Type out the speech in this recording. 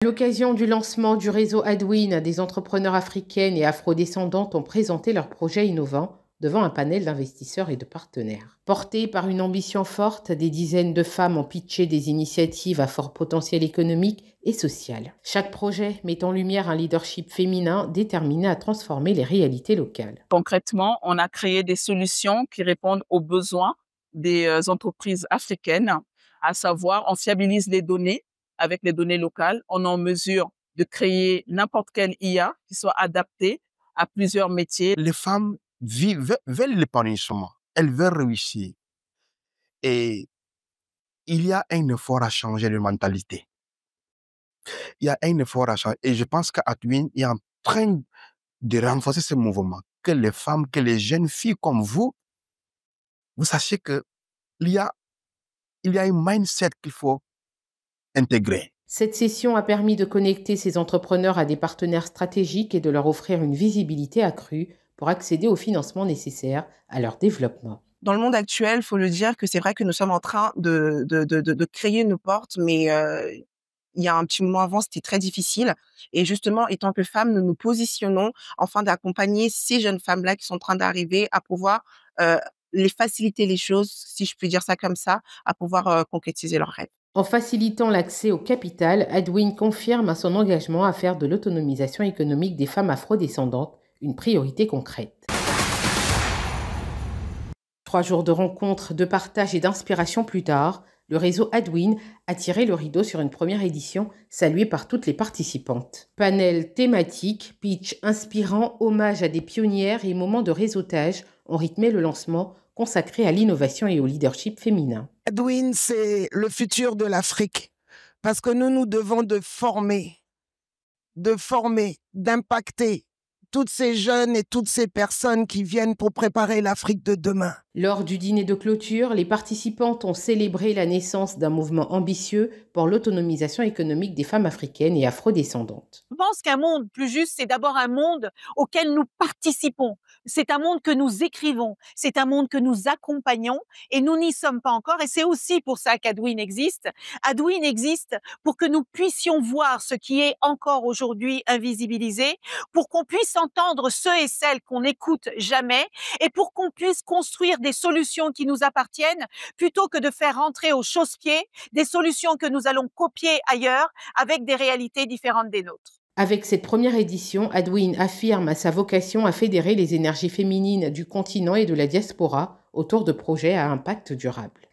À l'occasion du lancement du réseau Adwin, des entrepreneurs africaines et afrodescendantes ont présenté leurs projets innovants devant un panel d'investisseurs et de partenaires. Portés par une ambition forte, des dizaines de femmes ont pitché des initiatives à fort potentiel économique et social. Chaque projet met en lumière un leadership féminin déterminé à transformer les réalités locales. Concrètement, on a créé des solutions qui répondent aux besoins des entreprises africaines, à savoir on fiabilise les données avec les données locales, on est en mesure de créer n'importe quelle IA qui soit adaptée à plusieurs métiers. Les femmes veulent l'épanouissement, elles veulent réussir. Et il y a un effort à changer de mentalité. Il y a un effort à changer. Et je pense qu'à Twin, il est en train de renforcer ce mouvement. Que les femmes, que les jeunes filles comme vous sachiez qu'il y a, il y a un mindset qu'il faut intégrer. Cette session a permis de connecter ces entrepreneurs à des partenaires stratégiques et de leur offrir une visibilité accrue pour accéder aux financements nécessaires à leur développement. Dans le monde actuel, il faut le dire que c'est vrai que nous sommes en train de créer une porte, mais il y a un petit moment avant, c'était très difficile. Et justement, étant que femmes, nous nous positionnons afin d'accompagner ces jeunes femmes-là qui sont en train d'arriver à pouvoir les faciliter les choses, si je puis dire ça comme ça, à pouvoir concrétiser leurs rêves. En facilitant l'accès au capital, Adwin confirme son engagement à faire de l'autonomisation économique des femmes afrodescendantes une priorité concrète. 3 jours de rencontres, de partage et d'inspiration plus tard, le réseau Adwin a tiré le rideau sur une première édition saluée par toutes les participantes. Panel thématique, pitch inspirant, hommage à des pionnières et moments de réseautage ont rythmé le lancement consacré à l'innovation et au leadership féminin. Adwin, c'est le futur de l'Afrique parce que nous devons de former, d'impacter toutes ces jeunes et toutes ces personnes qui viennent pour préparer l'Afrique de demain. Lors du dîner de clôture, les participantes ont célébré la naissance d'un mouvement ambitieux pour l'autonomisation économique des femmes africaines et afrodescendantes. Je pense qu'un monde plus juste, c'est d'abord un monde auquel nous participons. C'est un monde que nous écrivons. C'est un monde que nous accompagnons et nous n'y sommes pas encore. Et c'est aussi pour ça qu'Adwin existe. Adwin existe pour que nous puissions voir ce qui est encore aujourd'hui invisibilisé, pour qu'on puisse entendre ceux et celles qu'on n'écoute jamais et pour qu'on puisse construire des solutions qui nous appartiennent plutôt que de faire rentrer au chausse-pied des solutions que nous allons copier ailleurs avec des réalités différentes des nôtres. Avec cette première édition, Adwin affirme sa vocation à fédérer les énergies féminines du continent et de la diaspora autour de projets à impact durable.